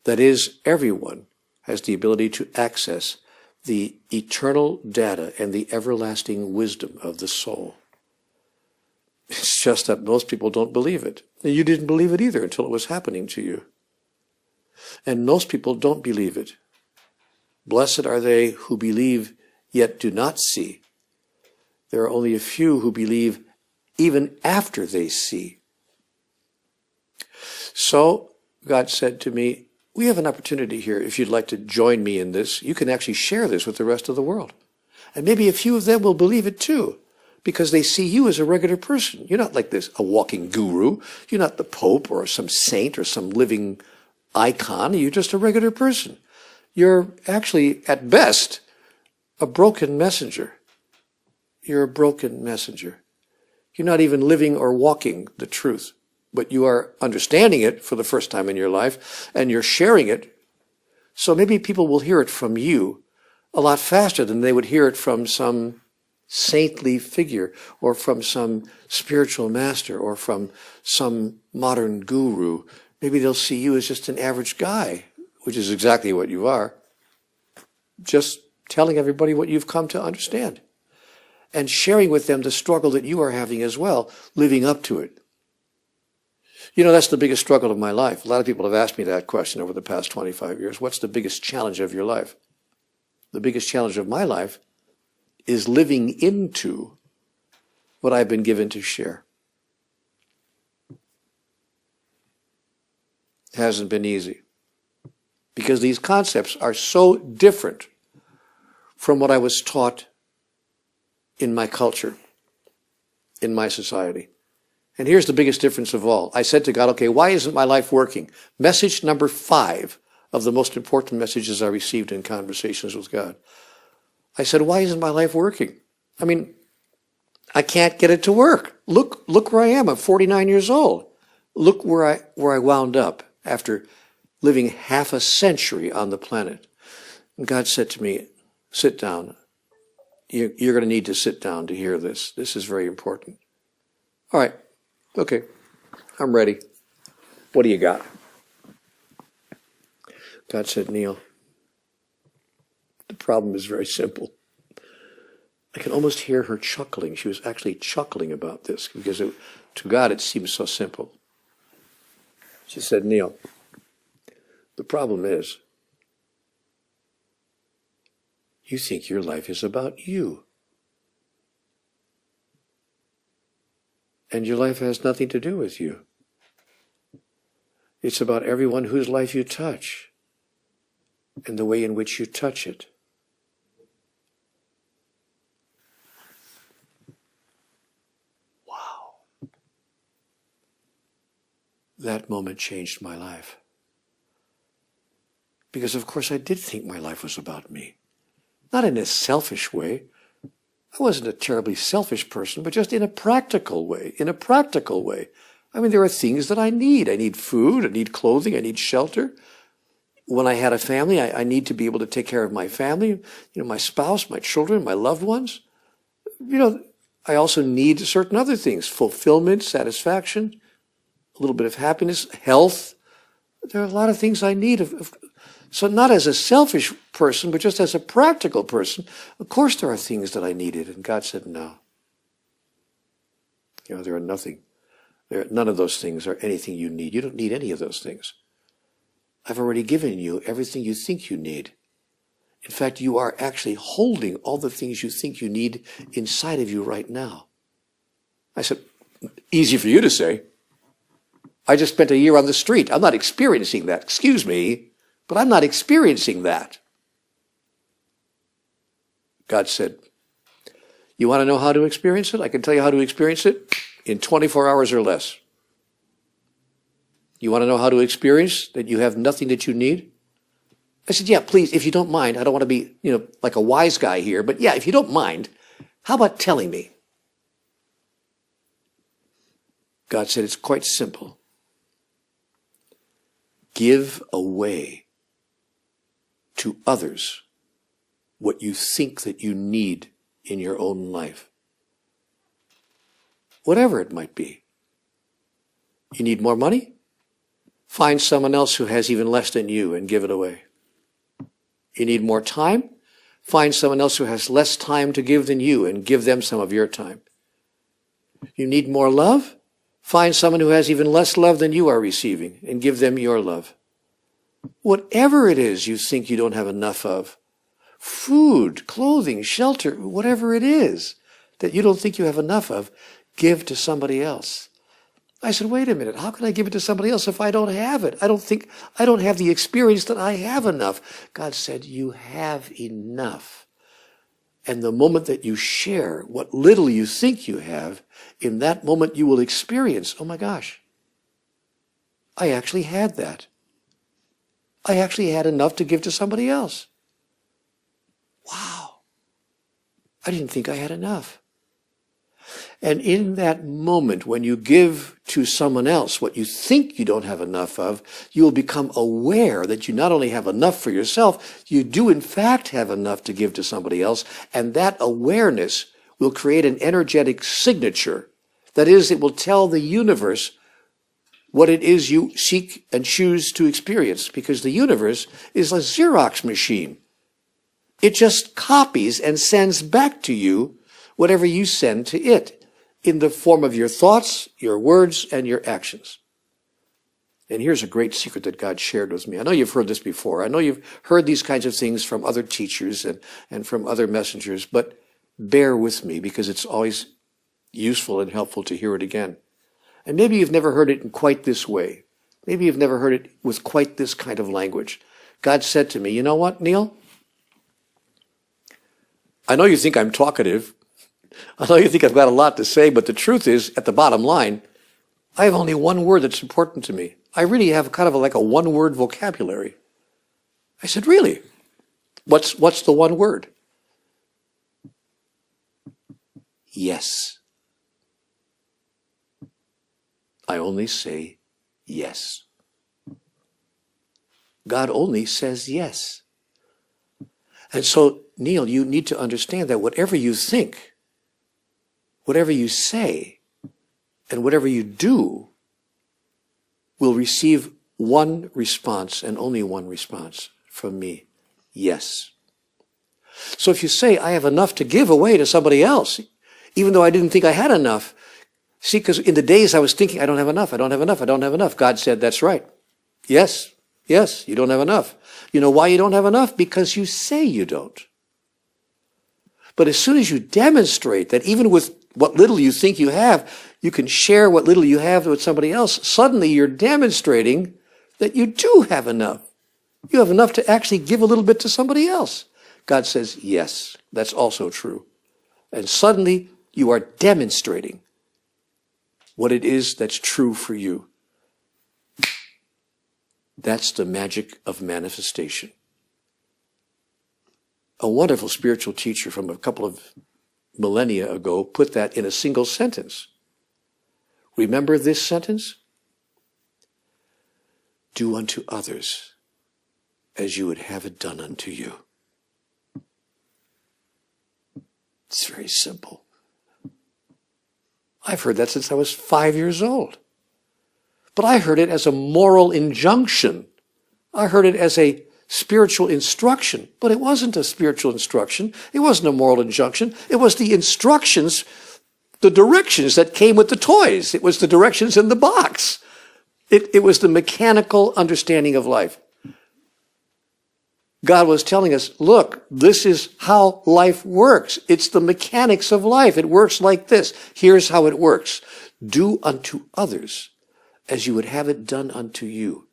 That is, everyone has the ability to access the eternal data and the everlasting wisdom of the soul. It's just that most people don't believe it. You didn't believe it either until it was happening to you. And most people don't believe it. Blessed are they who believe yet do not see. There are only a few who believe even after they see. So God said to me, we have an opportunity here. If you'd like to join me in this, you can actually share this with the rest of the world. And maybe a few of them will believe it too, because they see you as a regular person. You're not like this, a walking guru. You're not the Pope or some saint or some living icon. You're just a regular person. You're actually, at best, a broken messenger. You're a broken messenger. You're not even living or walking the truth, but you are understanding it for the first time in your life, and you're sharing it. So maybe people will hear it from you a lot faster than they would hear it from some saintly figure, or from some spiritual master, or from some modern guru. Maybe they'll see you as just an average guy, which is exactly what you are. Just telling everybody what you've come to understand. And sharing with them the struggle that you are having as well, living up to it. That's the biggest struggle of my life. A lot of people have asked me that question over the past 25 years. What's the biggest challenge of your life? The biggest challenge of my life is living into what I've been given to share. It hasn't been easy, because these concepts are so different from what I was taught in my culture, in my society. And here's the biggest difference of all. I said to God, okay, why isn't my life working? Message number 5 of the most important messages I received in conversations with God. I said, why isn't my life working? I mean, I can't get it to work. Look where I am. I'm 49 years old. Look where I wound up after living half a century on the planet. And God said to me, sit down. You're going to need to sit down to hear this. This is very important. All right. Okay. I'm ready. What do you got? God said, Neil, the problem is very simple. I can almost hear her chuckling. She was actually chuckling about this because to God it seems so simple. She said, Neil, the problem is you think your life is about you. And your life has nothing to do with you. It's about everyone whose life you touch and the way in which you touch it. Wow. That moment changed my life. Because of course I did think my life was about me. Not in a selfish way. I wasn't a terribly selfish person, but just in a practical way. In a practical way. I mean, there are things that I need. I need food, I need clothing, I need shelter. When I had a family, I need to be able to take care of my family, my spouse, my children, my loved ones. I also need certain other things, fulfillment, satisfaction, a little bit of happiness, health. There are a lot of things I need. So not as a selfish person, but just as a practical person. Of course there are things that I needed. And God said, no. There are nothing. None of those things are anything you need. You don't need any of those things. I've already given you everything you think you need. In fact, you are actually holding all the things you think you need inside of you right now. I said, easy for you to say. I just spent a year on the street. I'm not experiencing that. Excuse me, but I'm not experiencing that. God said, you want to know how to experience it? I can tell you how to experience it in 24 hours or less. You want to know how to experience that you have nothing that you need? I said, yeah, please, if you don't mind. I don't want to be, like a wise guy here, but yeah, if you don't mind, how about telling me? God said, it's quite simple. Give away to others what you think that you need in your own life. Whatever it might be. You need more money? Find someone else who has even less than you and give it away. You need more time? Find someone else who has less time to give than you and give them some of your time. You need more love? Find someone who has even less love than you are receiving and give them your love. Whatever it is you think you don't have enough of, food, clothing, shelter, whatever it is that you don't think you have enough of, give to somebody else. I said, wait a minute, how can I give it to somebody else if I don't have it? I don't have the experience that I have enough. God said, you have enough. And the moment that you share what little you think you have, in that moment you will experience, oh my gosh, I actually had that. I actually had enough to give to somebody else. Wow. I didn't think I had enough. And in that moment, when you give to someone else what you think you don't have enough of, you will become aware that you not only have enough for yourself, you do in fact have enough to give to somebody else. And that awareness will create an energetic signature. That is, it will tell the universe what it is you seek and choose to experience, because the universe is a Xerox machine. It just copies and sends back to you whatever you send to it in the form of your thoughts, your words, and your actions. And here's a great secret that God shared with me. I know you've heard this before. I know you've heard these kinds of things from other teachers and from other messengers, but bear with me because it's always useful and helpful to hear it again. And maybe you've never heard it in quite this way. Maybe you've never heard it with quite this kind of language. God said to me, you know what, Neil? I know you think I'm talkative. I know you think I've got a lot to say, but the truth is, at the bottom line, I have only one word that's important to me. I really have kind of like a one-word vocabulary. I said, really? What's the one word? Yes. I only say yes. God only says yes. And so, Neil, you need to understand that whatever you think, whatever you say, and whatever you do will receive one response and only one response from me. Yes. So if you say, I have enough to give away to somebody else, even though I didn't think I had enough, see, because in the days I was thinking, I don't have enough, I don't have enough, I don't have enough. God said, that's right. Yes, yes, you don't have enough. You know why you don't have enough? Because you say you don't. But as soon as you demonstrate that even with what little you think you have, you can share what little you have with somebody else, suddenly you're demonstrating that you do have enough. You have enough to actually give a little bit to somebody else. God says, yes, that's also true. And suddenly you are demonstrating what it is that's true for you. That's the magic of manifestation. A wonderful spiritual teacher from a couple of millennia ago put that in a single sentence. Remember this sentence? Do unto others as you would have it done unto you. It's very simple. I've heard that since I was 5 years old. But I heard it as a moral injunction. I heard it as a spiritual instruction. But it wasn't a spiritual instruction. It wasn't a moral injunction. It was the instructions, the directions that came with the toys. It was the directions in the box. It was the mechanical understanding of life. God was telling us, look, this is how life works. It's the mechanics of life. It works like this. Here's how it works. Do unto others as you would have it done unto you.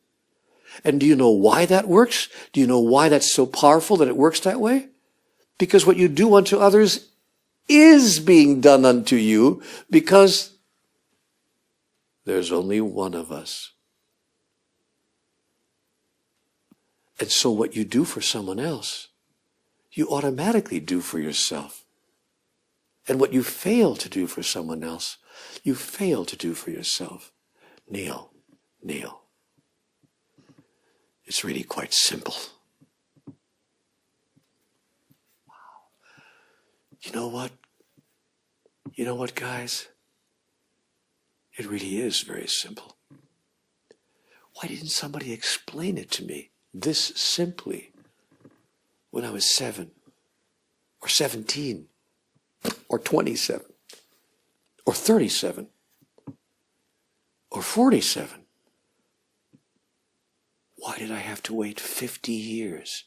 And do you know why that works? Do you know why that's so powerful that it works that way? Because what you do unto others is being done unto you, because there's only one of us. And so what you do for someone else, you automatically do for yourself. And what you fail to do for someone else, you fail to do for yourself. Neil, it's really quite simple. Wow. You know what? You know what, guys? It really is very simple. Why didn't somebody explain it to me this simply when I was 7 or 17 or 27 or 37 or 47? Why did I have to wait 50 years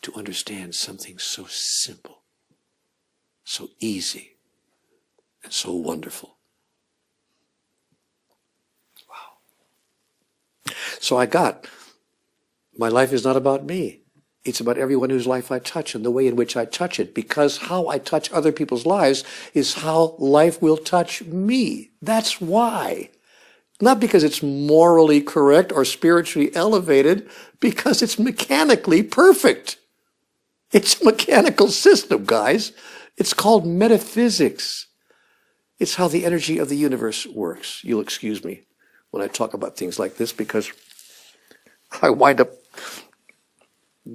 to understand something so simple, so easy, and so wonderful? Wow. So my life is not about me. It's about everyone whose life I touch and the way in which I touch it, because how I touch other people's lives is how life will touch me. That's why. Not because it's morally correct or spiritually elevated, because it's mechanically perfect. It's a mechanical system, guys. It's called metaphysics. It's how the energy of the universe works. You'll excuse me when I talk about things like this, because I wind up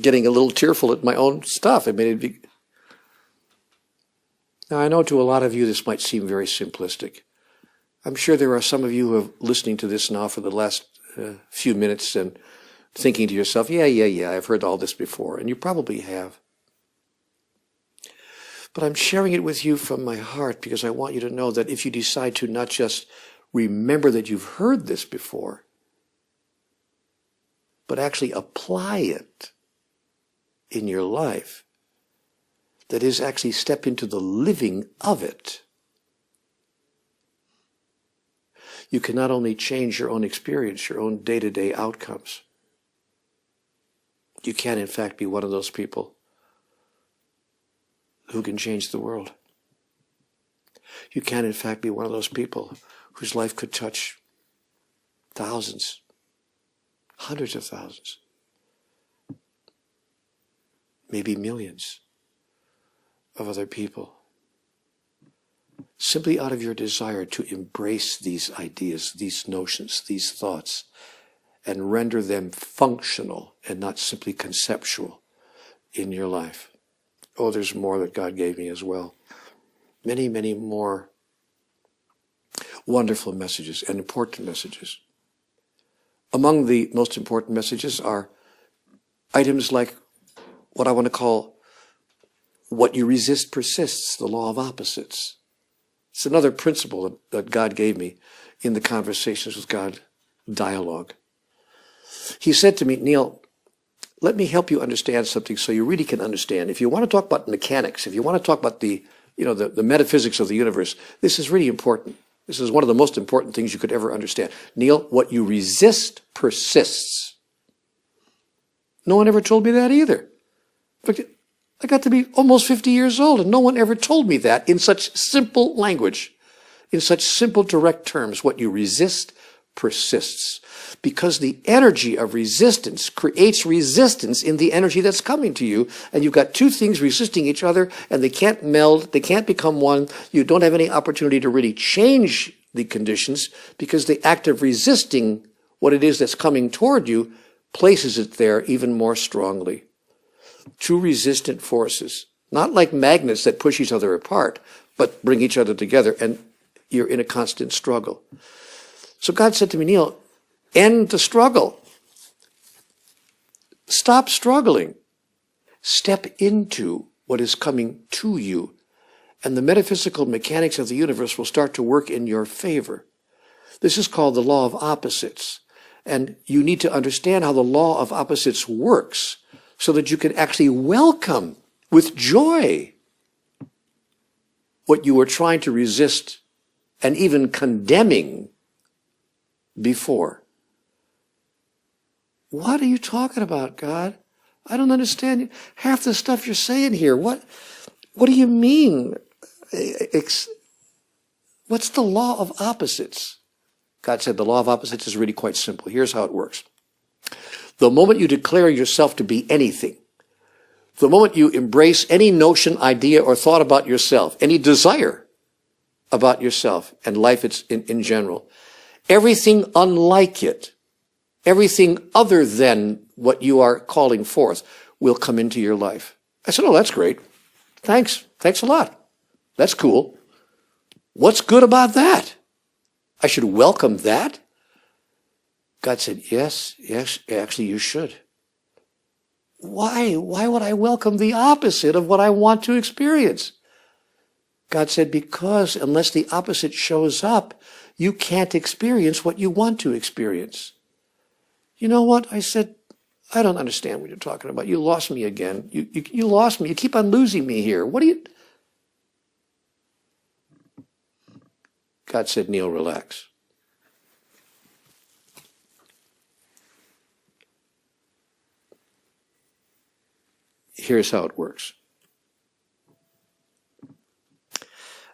getting a little tearful at my own stuff. Now, I know to a lot of you this might seem very simplistic. I'm sure there are some of you who are listening to this now for the last few minutes and thinking to yourself, yeah, I've heard all this before. And you probably have. But I'm sharing it with you from my heart because I want you to know that if you decide to not just remember that you've heard this before, but actually apply it in your life, that is, actually step into the living of it, you can not only change your own experience, your own day-to-day outcomes, you can, in fact, be one of those people who can change the world. you can in fact be one of those people whose life could touch thousands, hundreds of thousands, maybe millions of other people, simply out of your desire to embrace these ideas, these notions, these thoughts, and render them functional and not simply conceptual in your life. Oh, there's more that God gave me as well. Many, many more wonderful messages and important messages. Among the most important messages are items like what I want to call what you resist persists, the law of opposites. It's another principle that God gave me in the Conversations with God dialogue. He said to me, Neil, let me help you understand something so you really can understand. If you want to talk about mechanics, if you want to talk about the metaphysics of the universe, this is really important. This is one of the most important things you could ever understand. Neil, what you resist persists. No one ever told me that either. In fact, I got to be almost 50 years old, and no one ever told me that in such simple language, in such simple, direct terms. What you resist persists. Because the energy of resistance creates resistance in the energy that's coming to you, and you've got two things resisting each other, and they can't meld, they can't become one. You don't have any opportunity to really change the conditions, because the act of resisting what it is that's coming toward you places it there even more strongly. Two resistant forces, not like magnets that push each other apart, but bring each other together, and you're in a constant struggle. So God said to me, Neil, end the struggle. Stop struggling. Step into what is coming to you, and the metaphysical mechanics of the universe will start to work in your favor. This is called the law of opposites, and you need to understand how the law of opposites works so that you can actually welcome with joy what you were trying to resist and even condemning before. What are you talking about, God? I don't understand half the stuff you're saying here. What do you mean? What's the law of opposites? God said the law of opposites is really quite simple. Here's how it works. The moment you declare yourself to be anything, the moment you embrace any notion, idea, or thought about yourself, any desire about yourself and life in general, everything unlike it, everything other than what you are calling forth will come into your life. I said, oh, that's great. Thanks. Thanks a lot. That's cool. What's good about that? I should welcome that? God said, yes, actually you should. Why? Why would I welcome the opposite of what I want to experience? God said, because unless the opposite shows up, you can't experience what you want to experience. You know what? I said, I don't understand what you're talking about. You lost me again. You lost me. You keep on losing me here. What do you... God said, Neil, relax. Here's how it works.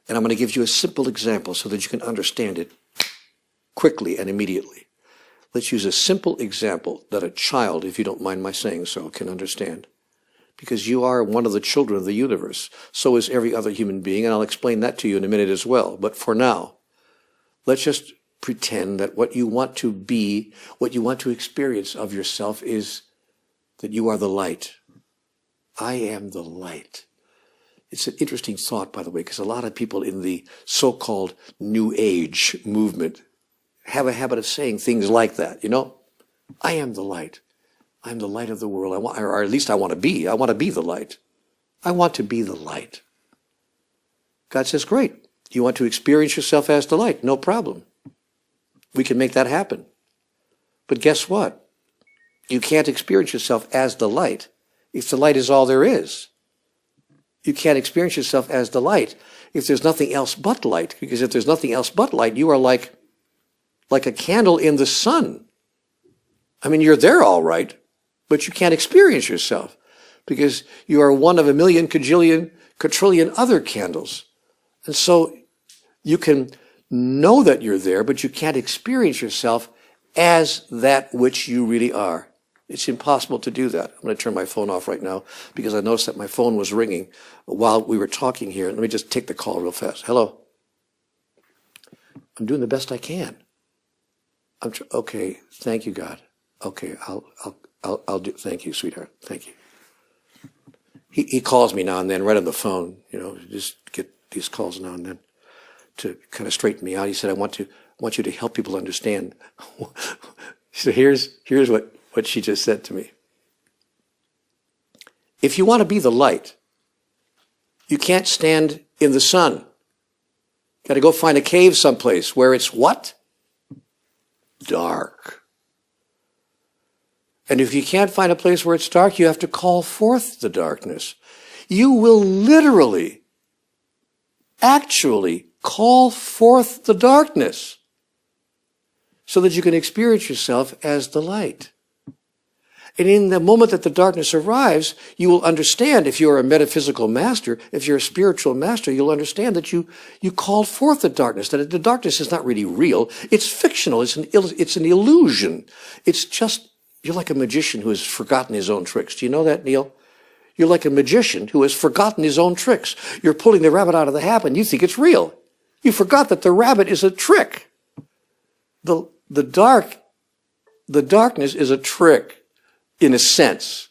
And I'm going to give you a simple example so that you can understand it quickly and immediately. Let's use a simple example that a child, if you don't mind my saying so, can understand. Because you are one of the children of the universe. So is every other human being, and I'll explain that to you in a minute as well. But for now, let's just pretend that what you want to be, what you want to experience of yourself is that you are the light. I am the light. It's an interesting thought, by the way, because a lot of people in the so-called New Age movement have a habit of saying things like that, you know? I am the light. I'm the light of the world. Or at least I want to be. I want to be the light. I want to be the light. God says, great. You want to experience yourself as the light? No problem. We can make that happen. But guess what? You can't experience yourself as the light if the light is all there is. You can't experience yourself as the light if there's nothing else but light. Because if there's nothing else but light, you are like a candle in the sun. I mean, you're there all right, but you can't experience yourself because you are one of a million, cajillion, quadrillion other candles. And so You can know that you're there, but you can't experience yourself as that which you really are. It's impossible to do that. I'm going to turn my phone off right now because I noticed that my phone was ringing while we were talking here. Let me just take the call real fast. Hello. I'm doing the best I can. Okay. Thank you, God. Okay. I'll do. Thank you, sweetheart. Thank you. He calls me now and then right on the phone, just get these calls now and then to kind of straighten me out. He said, I want you to help people understand. So here's what she just said to me. If you want to be the light, you can't stand in the sun. Got to go find a cave someplace where it's what? Dark. And if you can't find a place where it's dark, you have to call forth the darkness. You will literally, actually call forth the darkness so that you can experience yourself as the light. And in the moment that the darkness arrives, you will understand, if you're a metaphysical master, if you're a spiritual master, you'll understand that you called forth the darkness, that the darkness is not really real. It's fictional. It's an illusion. It's just, you're like a magician who has forgotten his own tricks. Do you know that, Neil? You're like a magician who has forgotten his own tricks. You're pulling the rabbit out of the hat and you think it's real. You forgot that the rabbit is a trick. The darkness is a trick. In a sense,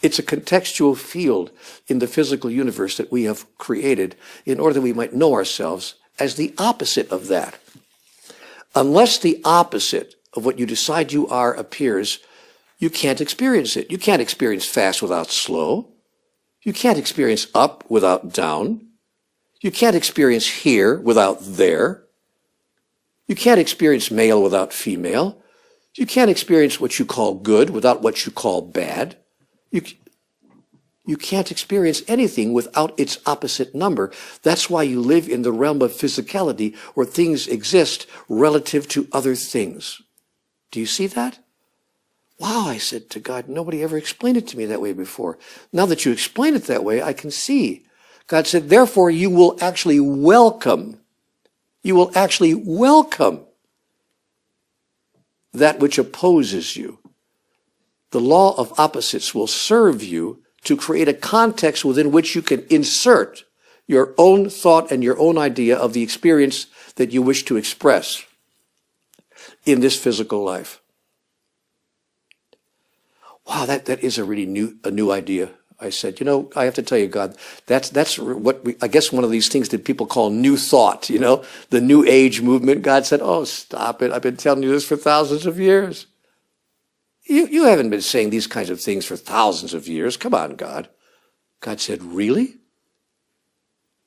it's a contextual field in the physical universe that we have created in order that we might know ourselves as the opposite of that. Unless the opposite of what you decide you are appears, you can't experience it. You can't experience fast without slow. You can't experience up without down. You can't experience here without there. You can't experience male without female. You can't experience what you call good without what you call bad. You can't experience anything without its opposite number. That's why you live in the realm of physicality where things exist relative to other things. Do you see that? Wow, I said to God, nobody ever explained it to me that way before. Now that you explain it that way, I can see. God said, therefore you will actually welcome that which opposes you. The law of opposites will serve you to create a context within which you can insert your own thought and your own idea of the experience that you wish to express in this physical life. Wow, that is a really new idea. I said, I have to tell you, God, that's what I guess one of these things that people call new thought, the new age movement. God said, oh, stop it. I've been telling you this for thousands of years. You haven't been saying these kinds of things for thousands of years. Come on, God. God said, really?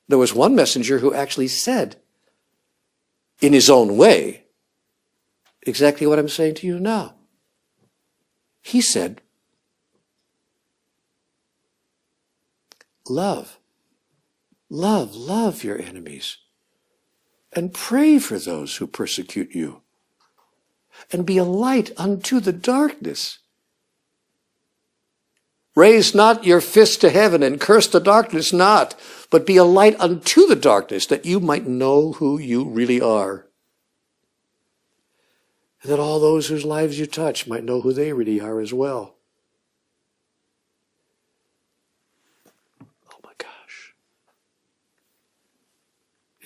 There was one messenger who actually said, in his own way, exactly what I'm saying to you now. He said, love your enemies and pray for those who persecute you and be a light unto the darkness. Raise not your fist to heaven and curse the darkness not, but be a light unto the darkness that you might know who you really are. And that all those whose lives you touch might know who they really are as well.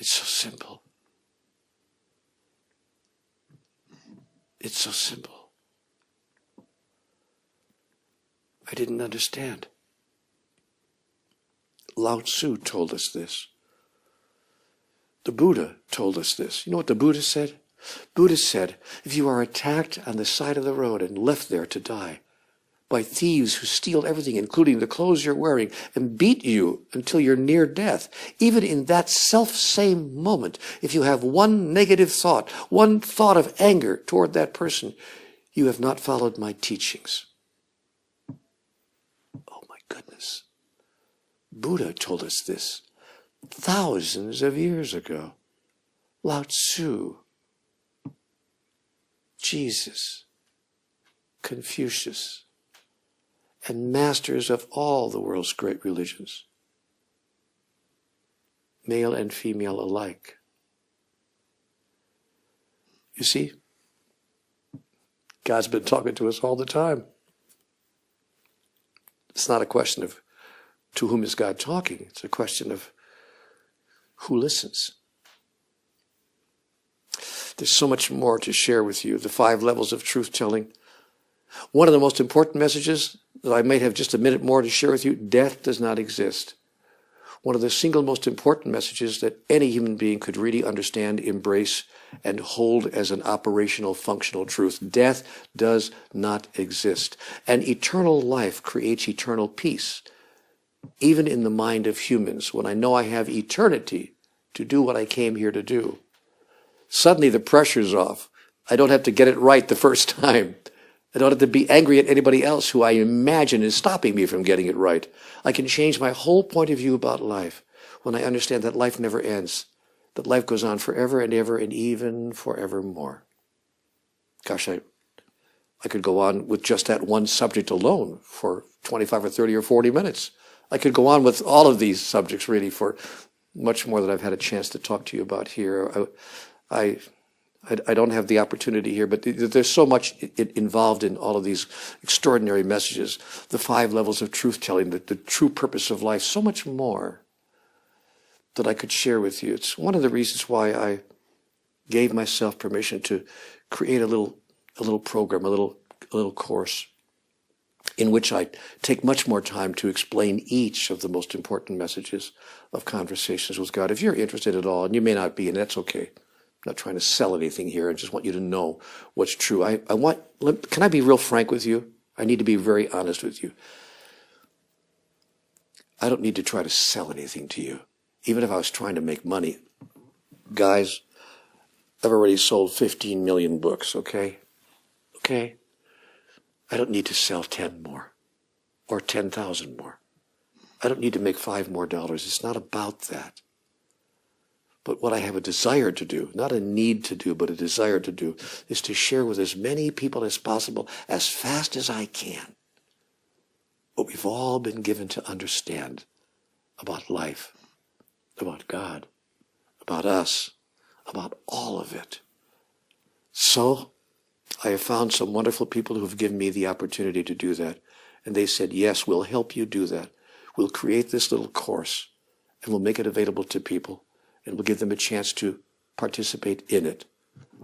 It's so simple. It's so simple. I didn't understand. Lao Tzu told us this. The Buddha told us this. You know what the Buddha said? Buddha said, if you are attacked on the side of the road and left there to die by thieves who steal everything, including the clothes you're wearing, and beat you until you're near death, even in that self-same moment, if you have one negative thought, one thought of anger toward that person, you have not followed my teachings. Oh my goodness. Buddha told us this thousands of years ago. Lao Tzu, Jesus, Confucius, and masters of all the world's great religions, male and female alike. You see, God's been talking to us all the time. It's not a question of to whom is God talking. It's a question of who listens. There's so much more to share with you. The 5 levels of truth-telling. One of the most important messages that I might have just a minute more to share with you, death does not exist. One of the single most important messages that any human being could really understand, embrace, and hold as an operational, functional truth. Death does not exist. And eternal life creates eternal peace, even in the mind of humans. When I know I have eternity to do what I came here to do, suddenly the pressure's off. I don't have to get it right the first time. I don't have to be angry at anybody else who I imagine is stopping me from getting it right. I can change my whole point of view about life when I understand that life never ends, that life goes on forever and ever and even forevermore. Gosh, I could go on with just that one subject alone for 25 or 30 or 40 minutes. I could go on with all of these subjects really for much more than I've had a chance to talk to you about here. I don't have the opportunity here, but there's so much involved in all of these extraordinary messages, the 5 levels of truth-telling, the true purpose of life, so much more that I could share with you. It's one of the reasons why I gave myself permission to create a little program, a little course in which I take much more time to explain each of the most important messages of Conversations with God. If you're interested at all, and you may not be, and that's okay. I'm not trying to sell anything here. I just want you to know what's true. Can I be real frank with you? I need to be very honest with you. I don't need to try to sell anything to you, even if I was trying to make money. Guys, I've already sold 15 million books, okay? Okay? I don't need to sell 10 more or 10,000 more. I don't need to make $5 more. It's not about that. But what I have a desire to do, not a need to do, but a desire to do, is to share with as many people as possible, as fast as I can, what we've all been given to understand about life, about God, about us, about all of it. So I have found some wonderful people who have given me the opportunity to do that. And they said, yes, we'll help you do that. We'll create this little course and we'll make it available to people. And we'll give them a chance to participate in it.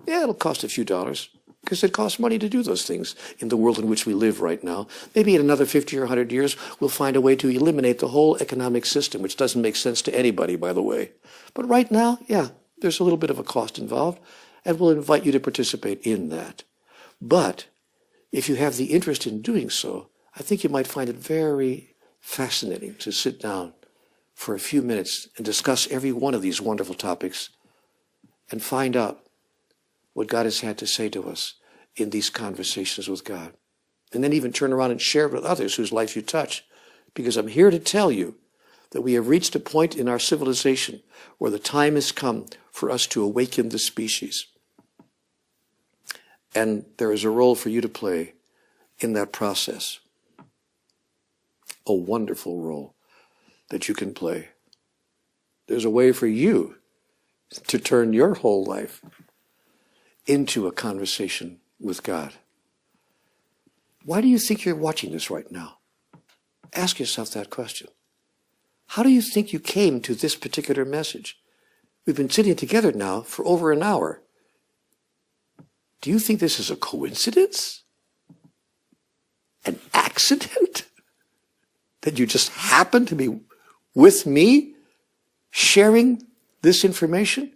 Yeah, it'll cost a few dollars, because it costs money to do those things in the world in which we live right now. Maybe in another 50 or 100 years, we'll find a way to eliminate the whole economic system, which doesn't make sense to anybody, by the way. But right now, yeah, there's a little bit of a cost involved, and we'll invite you to participate in that. But if you have the interest in doing so, I think you might find it very fascinating to sit down for a few minutes and discuss every one of these wonderful topics and find out what God has had to say to us in these conversations with God. And then even turn around and share it with others whose lives you touch. Because I'm here to tell you that we have reached a point in our civilization where the time has come for us to awaken the species. And there is a role for you to play in that process. A wonderful role that you can play. There's a way for you to turn your whole life into a conversation with God. Why do you think you're watching this right now? Ask yourself that question. How do you think you came to this particular message? We've been sitting together now for over an hour. Do you think this is a coincidence? An accident? That you just happen to be with me, sharing this information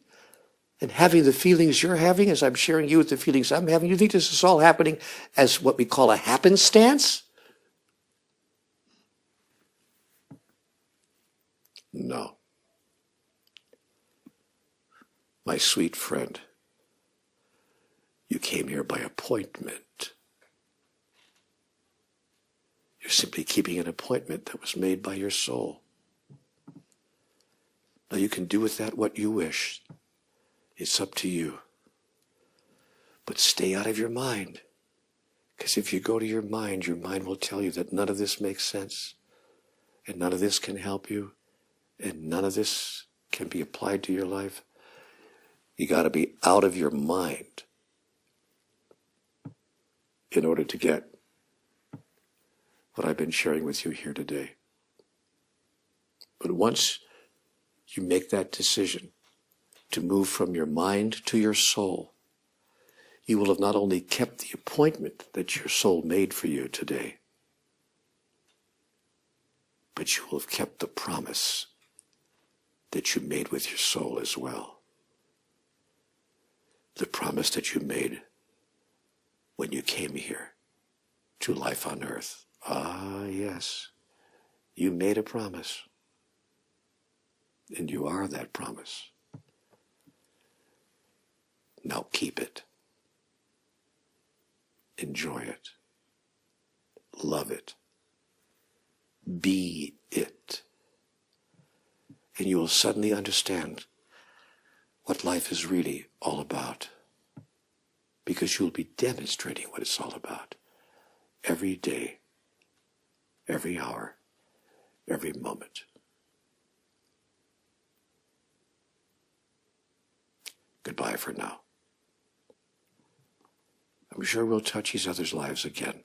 and having the feelings you're having as I'm sharing you with the feelings I'm having? You think this is all happening as what we call a happenstance? No. My sweet friend, you came here by appointment. You're simply keeping an appointment that was made by your soul. Now you can do with that what you wish. It's up to you. But stay out of your mind. Because if you go to your mind will tell you that none of this makes sense. And none of this can help you. And none of this can be applied to your life. You got to be out of your mind in order to get what I've been sharing with you here today. But once you make that decision to move from your mind to your soul, you will have not only kept the appointment that your soul made for you today, but you will have kept the promise that you made with your soul as well. The promise that you made when you came here to life on earth. Ah, yes, you made a promise, and you are that promise. Now keep it. Enjoy it. Love it. Be it. And you will suddenly understand what life is really all about, because you will be demonstrating what it's all about every day, every hour, every moment. Goodbye for now. I'm sure we'll touch each other's lives again.